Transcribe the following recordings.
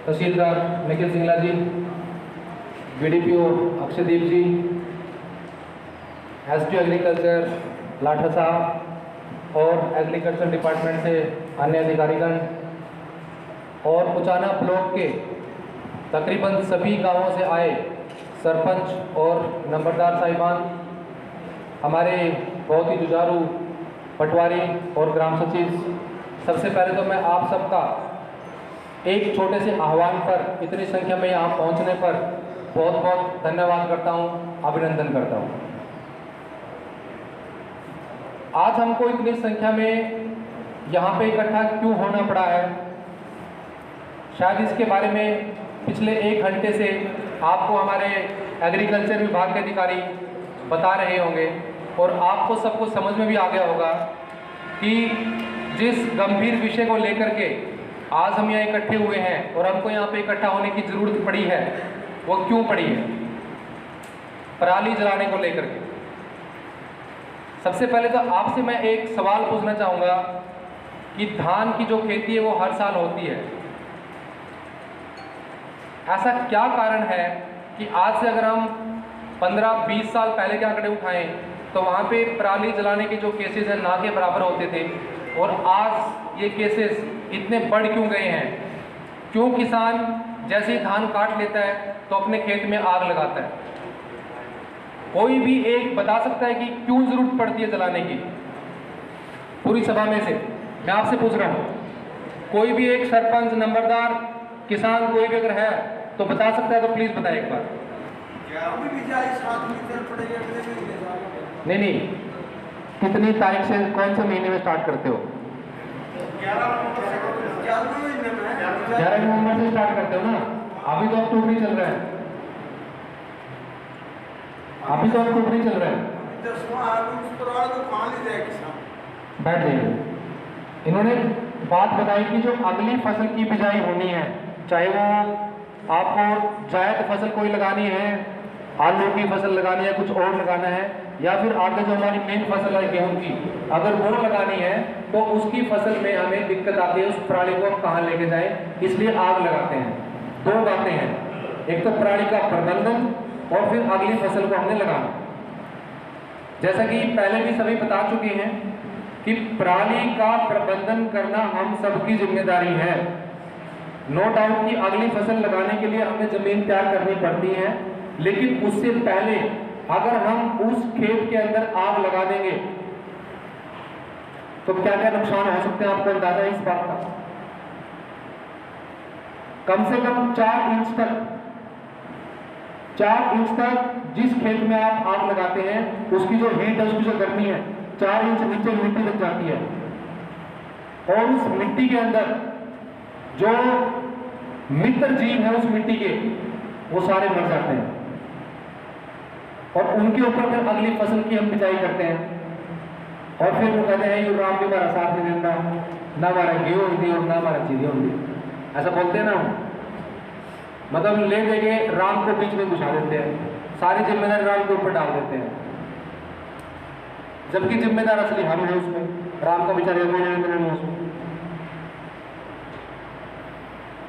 तहसीलदार निखिल सिंगला जी, BDPO अक्षयदीप जी, SDO agriculture लाठा साहब और agriculture department से अन्य अधिकारीगण और उचाना ब्लॉक के तकरीबन सभी गांवों से आए सरपंच और नंबरदार साहिबान, हमारे बहुत ही जुझारू पटवारी और ग्राम सचिव, सबसे पहले तो मैं आप सबका एक छोटे से आह्वान पर इतनी संख्या में यहाँ पहुँचने पर बहुत बहुत धन्यवाद करता हूँ, अभिनंदन करता हूँ। आज हमको इतनी संख्या में यहाँ पे इकट्ठा क्यों होना पड़ा है, शायद इसके बारे में पिछले 1 घंटे से आपको हमारे एग्रीकल्चर विभाग के अधिकारी बता रहे होंगे और आपको सबको समझ में भी आ गया होगा कि जिस गंभीर विषय को लेकर के आज हम यहाँ इकट्ठे हुए हैं और हमको यहाँ पे इकट्ठा होने की ज़रूरत पड़ी है, वो क्यों पड़ी है, पराली जलाने को लेकर के। सबसे पहले तो आपसे मैं एक सवाल पूछना चाहूँगा कि धान की जो खेती है वो हर साल होती है, ऐसा क्या कारण है कि आज से अगर हम 15-20 साल पहले के आंकड़े उठाएं तो वहाँ पे पराली जलाने के जो केसेस हैं ना के बराबर होते थे और आज ये केसेस इतने बढ़ क्यों गए हैं? क्यों किसान जैसे ही धान काट लेता है तो अपने खेत में आग लगाता है? कोई भी एक बता सकता है कि क्यों ज़रूरत पड़ती है जलाने की? पूरी सभा में से मैं आपसे पूछ रहा हूँ, कोई भी एक सरपंच, नंबरदार, किसान कोई भी अगर है तो बता सकता है तो प्लीज़ बताए एक बार। नहीं, कितनी तारीख से, कौन से महीने में स्टार्ट करते हो? 11 नवंबर से स्टार्ट करते हो ना? अभी तो अक्टूबर ही चल रहा है, अभी तो अक्टूबर ही चल रहा है। बैठ जाइए। इन्होंने बात बताई कि जो अगली फसल की बिजाई होनी है, चाहे वो आपको जायद फसल कोई लगानी है, आलू की फसल लगानी है, कुछ और लगाना है, या फिर आगे जो हमारी मेन फसल है गेहूं की, अगर वो लगानी है तो उसकी फसल में हमें दिक्कत आती है। उस पराली को हम कहाँ लेके जाएं, इसलिए आग लगाते हैं। 2 बातें हैं, एक तो पराली का प्रबंधन और फिर अगली फसल को हमने लगाना। जैसा कि पहले भी सभी बता चुके हैं कि पराली का प्रबंधन करना हम सबकी जिम्मेदारी है। नो डाउट कि अगली फसल लगाने के लिए हमें जमीन तैयार करनी पड़ती है, लेकिन उससे पहले अगर हम उस खेत के अंदर आग लगा देंगे तो क्या क्या नुकसान हो सकते हैं, आपको अंदाजा है इस बात का? कम से कम 4 इंच तक जिस खेत में आप आग लगाते हैं उसकी जो हीट है, उसकी जो गर्मी है, 4 इंच नीचे मिट्टी लग जाती है और उस मिट्टी के अंदर जो मित्र जीव है उस मिट्टी के, वो सारे मर जाते हैं और उनके ऊपर फिर अगली फसल की हम बिजाई करते हैं और फिर वो कहते हैं ये राम भी हमारा साथ नहीं देता, ना हमारा गेहूं होती और ना हमारा चीजें होती, ऐसा बोलते हैं ना। मतलब ले देके राम को बीच में घुसा देते हैं, सारी जिम्मेदारी राम के ऊपर डाल देते हैं, जबकि जिम्मेदार असली हम हैं उसमें, राम का बेचारे उसमें।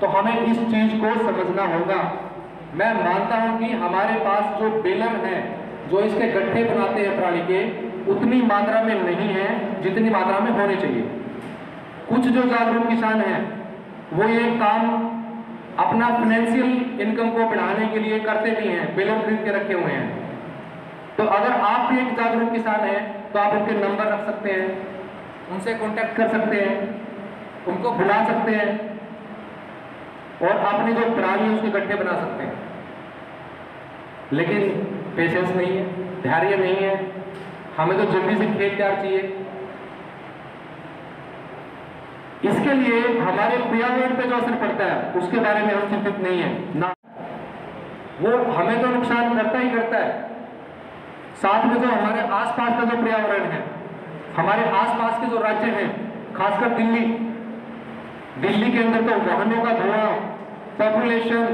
तो हमें इस चीज को समझना होगा। मैं मानता हूं कि हमारे पास जो बेलर हैं, जो इसके गड्ढे बनाते हैं पराली के, उतनी मात्रा में नहीं है जितनी मात्रा में होने चाहिए। कुछ जो जागरूक किसान हैं वो ये काम अपना फाइनेंशियल इनकम को बढ़ाने के लिए करते भी हैं, बेलर खरीद के रखे हुए हैं। तो अगर आप भी एक जागरूक किसान हैं तो आप उनके नंबर रख सकते हैं, उनसे कांटेक्ट कर सकते हैं, उनको बुला सकते हैं और अपनी जो पराली उसके गड्ढे बना सकते हैं। लेकिन पेशेंस नहीं है, धैर्य नहीं है, हमें तो जल्दी से खेत तैयार चाहिए। इसके लिए हमारे पर्यावरण पे जो असर पड़ता है उसके बारे में हम चिंतित नहीं है ना, वो हमें तो नुकसान करता ही करता है, साथ में जो हमारे आसपास का जो पर्यावरण है, हमारे आसपास के जो राज्य हैं, खासकर दिल्ली के अंदर तो वाहनों का धुआं, पॉपुलेशन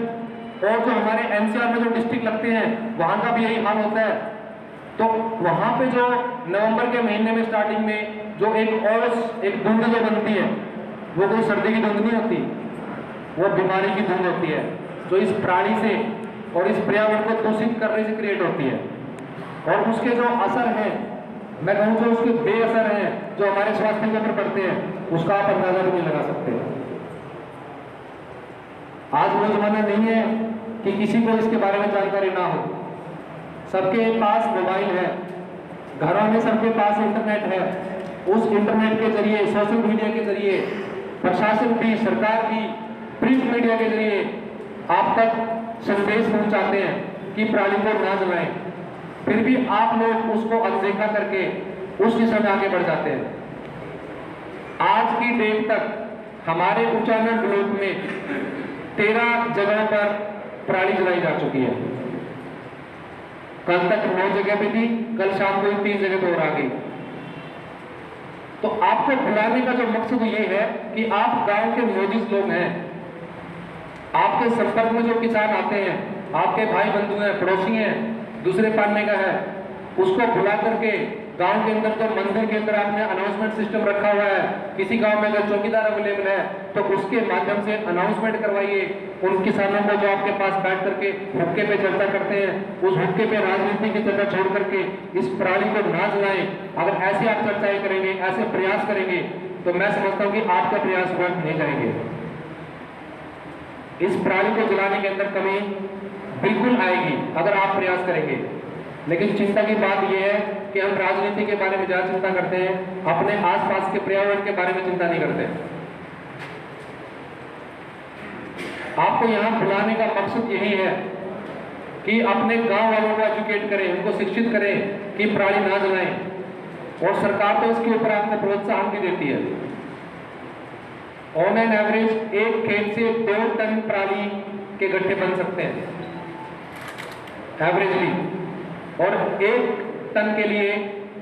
और जो हमारे एनसीआर में जो डिस्ट्रिक्ट लगते हैं वहाँ का भी यही हाल होता है। तो वहाँ पे जो नवंबर के महीने में स्टार्टिंग में जो एक धुंध जो बनती है वो कोई सर्दी की धुंध नहीं होती, वो बीमारी की धुंध होती है, जो इस प्राणी से और इस पर्यावरण को दूषित करने से क्रिएट होती है। और उसके जो असर हैं, मैं कहूँ जो उसके बेअसर हैं, जो हमारे स्वास्थ्य के ऊपर पड़ते हैं, उसका आप अंदाजा भी नहीं लगा सकते। आज वो जमाना नहीं है कि किसी को इसके बारे में जानकारी ना हो। सबके पास मोबाइल है, घरों में सबके पास इंटरनेट है। उस इंटरनेट के जरिए, सोशल मीडिया के जरिए प्रशासन भी, सरकार भी प्रिंट मीडिया के जरिए आप तक संदेश पहुंचाते हैं कि पराली को ना जलाएं। फिर भी आप लोग उसको अनदेखा करके उस दिशा में आगे बढ़ जाते हैं। आज की डेट तक हमारे उचाना ब्लॉक में 13 जगहों पर पराली जलाई जा चुकी है। कल तक 9 जगह पे थी, कल शाम को 3 जगह पे और आ गई। तो आपको बुलाने का जो मकसद ये है कि आप गांव के मोजिज लोग हैं, आपके संपर्क में जो किसान आते हैं, आपके भाई बंधु हैं, पड़ोसी हैं, दूसरे पालने का है, उसको बुला करके गांव के अंदर जो मंदिर के अंदर आपने अनाउंसमेंट सिस्टम रखा हुआ है, किसी गांव में अगर चौकीदार अवेलेबल है तो उसके माध्यम से अनाउंसमेंट करवाइए। उन किसानों को जो आपके पास बैठ करके हुक्के पे चर्चा करते हैं, उस हुक्के पे राजनीति की चर्चा छोड़ करके इस पराली को ना जलाएं। अगर ऐसे आप चर्चाएं करेंगे, ऐसे प्रयास करेंगे, तो मैं समझता हूँ कि आपका प्रयास व्यर्थ नहीं जाएंगे। इस पराली को जलाने के अंदर कमी बिल्कुल आएगी अगर आप प्रयास करेंगे। लेकिन चिंता की बात यह है कि हम राजनीति के बारे में ज्यादा चिंता करते हैं, अपने आसपास के पर्यावरण के बारे में चिंता नहीं करते। आपको यहां बुलाने का मकसद यही है कि अपने गांव वालों को एजुकेट करें, उनको शिक्षित करें कि पराली ना जलाएं। और सरकार तो इसके ऊपर आपको प्रोत्साहन भी देती है। ऑन एन एवरेज एक खेत से 2 टन पराली के गट्ठे बन सकते हैं एवरेजली। और 1 टन के लिए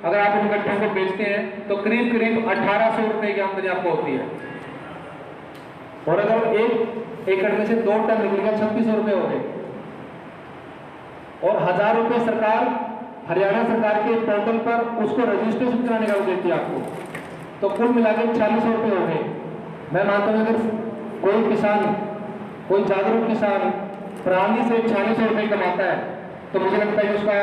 अगर आप उन गट्ठों को बेचते हैं तो करीब करीब 1800 रुपए की आमदनी आपको होती है। और अगर 1 एकड़ में से 2 टन निकलेगा 3600 रुपए हो गए। और 1000 रुपए सरकार, हरियाणा सरकार के पोर्टल पर उसको रजिस्ट्रेशन कराने का देती है आपको, तो कुल मिलाकर 4600 रुपए हो गए। मैं मानता हूं अगर कोई किसान, कोई जागरूक किसान पराली से 4600 रुपए कमाता है तो मुझे लगता है कि उसका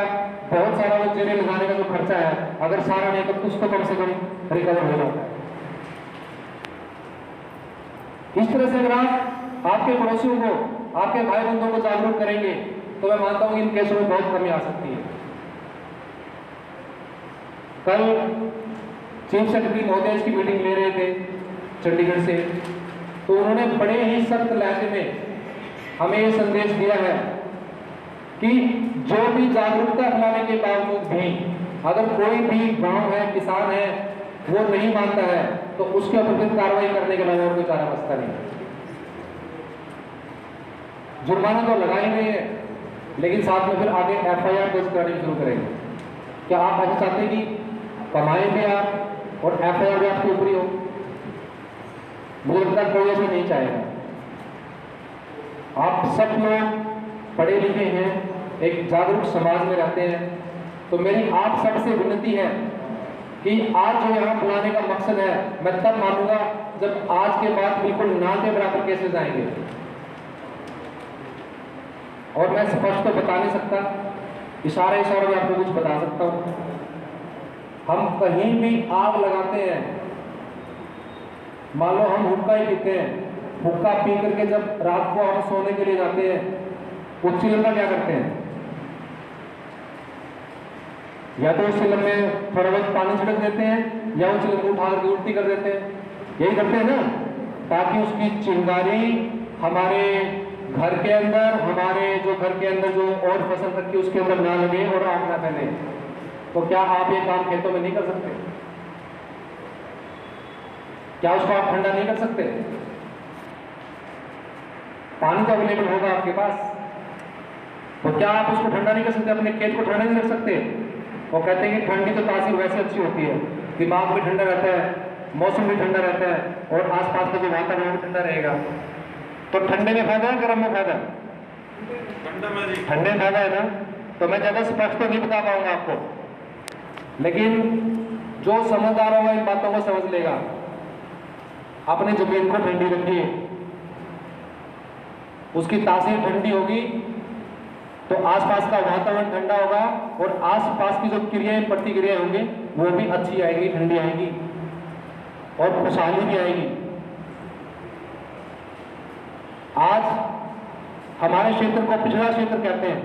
बहुत सारा वो जेरे लगाने का जो खर्चा है, अगर सारा नहीं तो कुछ तो कम से कम रिकवर हो जाता है। इस तरह से अगर आप आपके पड़ोसियों को, आपके भाई बंधुओं को जागरूक करेंगे तो मैं मानता हूं कि इन केसों में बहुत कमी आ सकती है। कल चीफ सेक्रेटरी महोदय इसकी मीटिंग ले रहे थे चंडीगढ़ से, तो उन्होंने बड़े ही सख्त लहजे में हमें यह संदेश दिया है कि जो भी जागरूकता फैलाने के बावजूद भी अगर कोई भी गांव है, किसान है, वो नहीं मानता है तो उसके ऊपर फिर कार्रवाई करने के अलावा और कोई चारा बचता नहीं। जुर्माना तो लगा ही नहीं है, लेकिन साथ में फिर आगे FIR दर्ज करानी शुरू करेंगे। क्या आप ऐसा चाहते हैं कि कमाए भी आप और FIR भी आपके ऊपर ही हो? मुझे लगता है कोई ऐसा नहीं चाहेगा। आप सब लोग पढ़े लिखे हैं, एक जागरूक समाज में रहते हैं, तो मेरी आप सबसे विनती है कि आज जो यहाँ बुलाने का मकसद है, मैं तब मानूंगा जब आज के बाद बिल्कुल ना के बराबर केसेस आएंगे। और मैं स्पष्ट तो बता नहीं सकता, इशारे में आपको कुछ बता सकता हूँ। हम कहीं भी आग लगाते हैं, मान लो हम हुक्का ही पीते हैं, हुक्का पी करके जब रात को हम सोने के लिए जाते हैं, उस चिलम का क्या करते हैं? या तो उस चिलम में थोड़ा बहुत पानी छिड़क देते हैं या उस चिलम को उठा करके उल्टी कर देते हैं। यही करते हैं ना, ताकि उसकी चिंगारी हमारे घर के अंदर, हमारे जो घर के अंदर जो और फसल रखी उसके अंदर ना लगे और आग ना फैले। तो क्या आप ये काम खेतों में नहीं कर सकते? क्या उसको आप ठंडा नहीं कर सकते? पानी तो अवेलेबल होगा आपके पास, तो क्या आप उसको ठंडा नहीं कर सकते? अपने खेत को ठंडा नहीं कर सकते? वो कहते हैं कि ठंडी तो तासीर वैसे अच्छी होती है, दिमाग भी ठंडा रहता है, मौसम भी ठंडा रहता है और आसपास का जो वातावरण भी ठंडा रहेगा। तो ठंडे में फायदा है, गर्म में फायदा? ठंडे में फायदा है ना। तो मैं ज्यादा स्पष्ट तो नहीं बता पाऊंगा आपको, लेकिन जो समझदार होगा इन बातों को समझ लेगा। अपने जमीन को ठंडी रखिए। उसकी तासीर ठंडी होगी तो आसपास का वातावरण ठंडा होगा और आसपास की जो क्रियाएं प्रतिक्रियाएं होंगी वो भी अच्छी आएगी, ठंडी आएगी और खुशहाली भी आएगी। आज हमारे क्षेत्र को पिछड़ा क्षेत्र कहते हैं,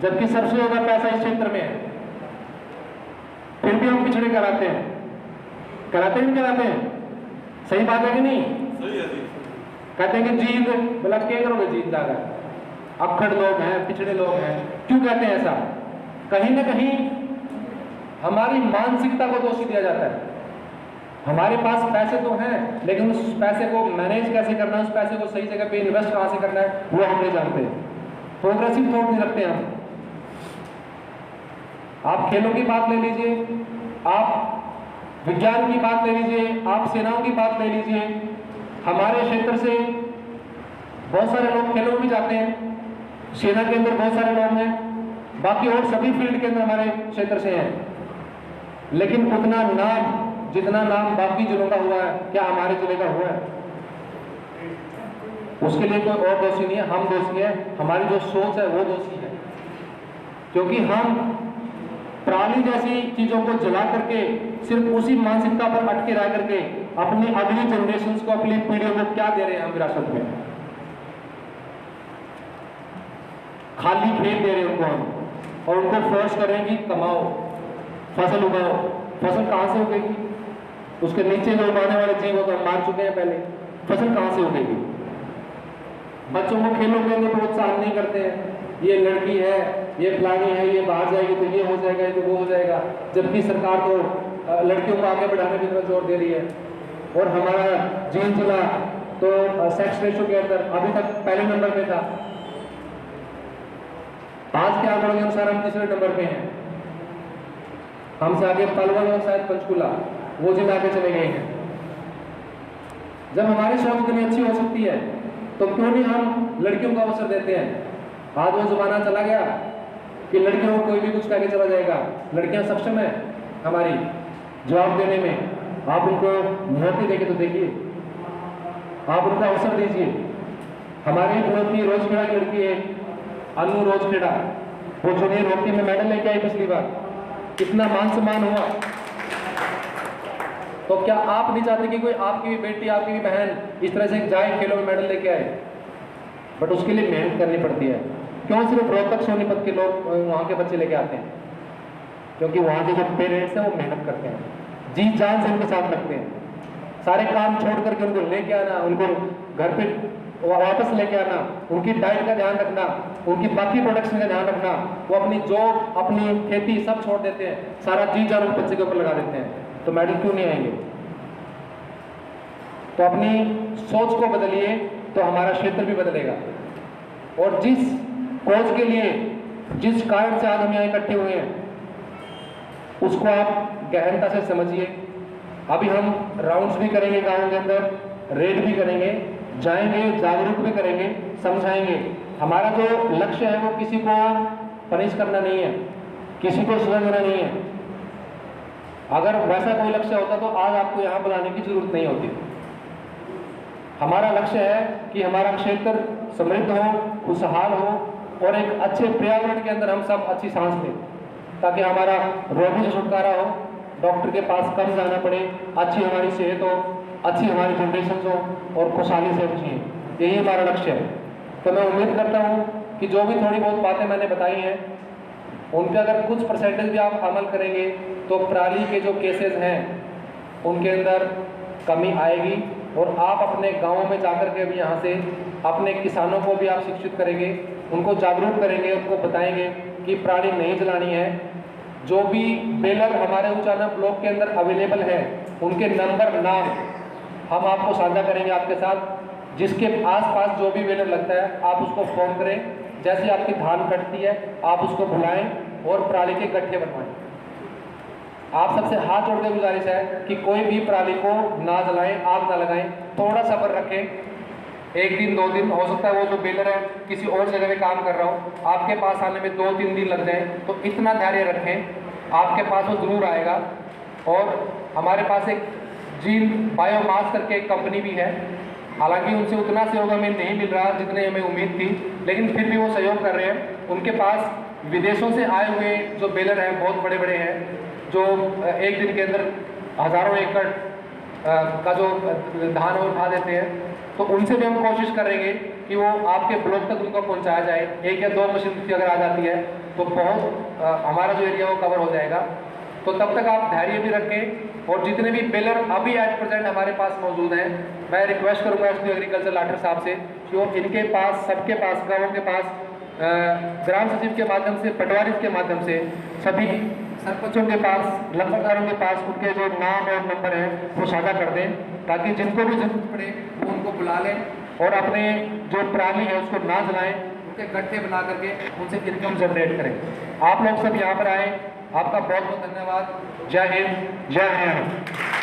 जबकि सबसे ज्यादा पैसा इस क्षेत्र में है, फिर भी हम पिछड़े कराते हैं। कराते नहीं कराते हैं? सही बात है कि नहीं? सही है। कहते हैं कि जीत, बोला क्या करोगे जीत जाएगा, अखड़ लोग हैं, पिछड़े लोग हैं। क्यों कहते हैं ऐसा? कहीं ना कहीं हमारी मानसिकता को दोष दिया जाता है। हमारे पास पैसे तो हैं, लेकिन उस पैसे को मैनेज कैसे करना है, उस पैसे को सही जगह पे इन्वेस्ट कहां से करना है, वो हम नहीं जानते। प्रोग्रेसिव थॉट नहीं रखते हम। आप खेलों की बात ले लीजिए, आप विज्ञान की बात ले लीजिए, आप सेनाओं की बात ले लीजिए। हमारे क्षेत्र से बहुत सारे लोग खेलों में भी जाते हैं, सेना के अंदर बहुत सारे लोग हैं, बाकी और सभी फील्ड के अंदर हमारे क्षेत्र से हैं, लेकिन उतना नाम, जितना नाम बाकी जिलों का हुआ है, क्या हमारे जिले का हुआ है? उसके लिए कोई और दोषी नहीं है, हम दोषी है। हमारी जो सोच है वो दोषी है, क्योंकि हम पराली जैसी चीजों को जला करके सिर्फ उसी मानसिकता पर अटके रह करके अपनी अगली जनरेशन को, अपनी पीढ़ियों को क्या दे रहे हैं हम विरासत में? खाली खेत दे रहे हैं उनको हम, और उनको फोर्स करें कि कमाओ, फसल उगाओ। फसल कहां से उगेगी? उसके नीचे जो उगाने वाले जीव को हम मार चुके हैं पहले, फसल कहां से उगेगी? बच्चों को खेलों के अंदर प्रोत्साहन नहीं करते हैं, ये लड़की है, ये फलानी है, ये बाहर जाएगी तो ये हो जाएगा, तो वो हो जाएगा, जबकि सरकार तो लड़कियों को आगे बढ़ाने की तरफ जोर दे रही है। और हमारा जीन जिला तो सेक्स रेशो के अंदर अभी तक पहले नंबर पे था, आज के आंकड़ों के अनुसार हम तीसरे नंबर पे हैं। हमसे आगे पलवल और शायद पंचकुला, वो जिला आगे चले गए हैं। जब हमारी सोच इतनी अच्छी हो सकती है तो क्यों नहीं हम लड़कियों को अवसर देते हैं? आज वो जमाना चला गया कि लड़कियों को कोई भी कुछ करके चला जाएगा। लड़कियां सक्षम है हमारी जवाब देने में। आप उनको मौके देके तो देखिए, आप उनको अवसर दीजिए। हमारी रोज रोजखेड़ा की लड़की है, अनु रोजखेड़ा, वो जूनियर हॉकी में मेडल लेके आई पिछली बार, कितना मान सम्मान हुआ। तो क्या आप नहीं चाहते कि कोई आपकी भी बेटी, आपकी भी बहन इस तरह से जाए, खेलों में मेडल लेके आए? बट उसके लिए मेहनत करनी पड़ती है। क्यों सिर्फ रोहतक सोनीपत के लोग वहाँ के बच्चे लेके आते हैं? क्योंकि वहाँ के जो पेरेंट्स हैं वो मेहनत करते हैं, जी जान से उनके साथ लगते हैं। सारे काम छोड़ करके उनको लेके आना, उनको घर पे वापस लेके आना, उनकी डाइट का ध्यान रखना, उनकी बाकी प्रोडक्शन का ध्यान रखना। वो अपनी जॉब, अपनी खेती सब छोड़ देते हैं, सारा जी जान उस बच्चे के ऊपर लगा देते हैं। तो मेडल क्यों नहीं आएंगे? तो अपनी सोच को बदलिए तो हमारा क्षेत्र भी बदलेगा। और जिस कोच के लिए, जिस कारण से आज हम यहाँ इकट्ठे हुए हैं, उसको आप गहनता से समझिए। अभी हम राउंड्स भी करेंगे गांव के अंदर, रेड भी करेंगे, जाएंगे, जागरूक भी करेंगे, समझाएंगे। हमारा जो लक्ष्य है वो किसी को पनिश करना नहीं है, किसी को सजा देना नहीं है। अगर वैसा कोई लक्ष्य होता तो आज आपको यहाँ बुलाने की जरूरत नहीं होती। हमारा लक्ष्य है कि हमारा क्षेत्र समृद्ध हो, खुशहाल हो और एक अच्छे पर्यावरण के अंदर हम सब अच्छी सांस लें, ताकि हमारा रोगों से छुटकारा हो, डॉक्टर के पास कम जाना पड़े, अच्छी हमारी सेहत हो, अच्छी हमारी जनरेशन हो और खुशहाली से हम जिए। यही हमारा लक्ष्य है। तो मैं उम्मीद करता हूँ कि जो भी थोड़ी बहुत बातें मैंने बताई हैं उनके अगर कुछ परसेंटेज भी आप अमल करेंगे तो पराली के जो केसेस हैं उनके अंदर कमी आएगी। और आप अपने गाँव में जाकर के भी यहाँ से अपने किसानों को भी आप शिक्षित करेंगे, उनको जागरूक करेंगे, उनको बताएंगे कि पराली नहीं जलानी है। जो भी बेलर हमारे उचाना ब्लॉक के अंदर अवेलेबल है उनके नंबर, नाम हम आपको साझा करेंगे आपके साथ। जिसके आसपास जो भी बेलर लगता है आप उसको फोन करें, जैसे आपकी धान कटती है आप उसको बुलाएं और पराली के गट्ठे बनवाएं। आप सबसे हाथ जोड़ के गुजारिश है कि कोई भी पराली को ना जलाएं, आग ना लगाएं, थोड़ा सब्र रखें। एक दिन 2 दिन हो सकता है वो जो बेलर है किसी और जगह में काम कर रहा हो, आपके पास आने में 2-3 दिन लग जाए, तो इतना धैर्य रखें, आपके पास वो जरूर आएगा। और हमारे पास एक जीन बायोमास करके एक कंपनी भी है। हालांकि उनसे उतना सहयोग हमें नहीं मिल रहा जितने हमें उम्मीद थी, लेकिन फिर भी वो सहयोग कर रहे हैं। उनके पास विदेशों से आए हुए जो बेलर हैं बहुत बड़े बड़े हैं, जो एक दिन के अंदर हज़ारों एकड़ का जो धान वो उठा देते हैं। तो उनसे भी हम कोशिश करेंगे कि वो आपके ब्लॉक तक उनको पहुंचाया जाए। 1 या 2 मशीन अगर आ जाती है तो बहुत हमारा जो एरिया वो कवर हो जाएगा। तो तब तक आप धैर्य भी रखें, और जितने भी बेलर अभी एट प्रेजेंट हमारे पास मौजूद हैं, मैं रिक्वेस्ट करूंगा एसडी एग्रीकल्चर लाठर साहब से कि वो इनके पास, सबके पास, गाँवों के पास ग्राम सचिव के माध्यम से, पटवारी के माध्यम से, सभी सरपंचों के पास, लंबरदारों के पास उनके जो नाम और नंबर है वो साझा कर दें, ताकि जिनको भी जरूरत पड़े वो उनको बुला लें और अपने जो पराली है उसको ना जलाएं, उनके गड्ढे बना करके उनसे इनकम जनरेट करें। आप लोग सब यहाँ पर आए, आपका बहुत बहुत धन्यवाद। जय हिंद, जय हरियाणा।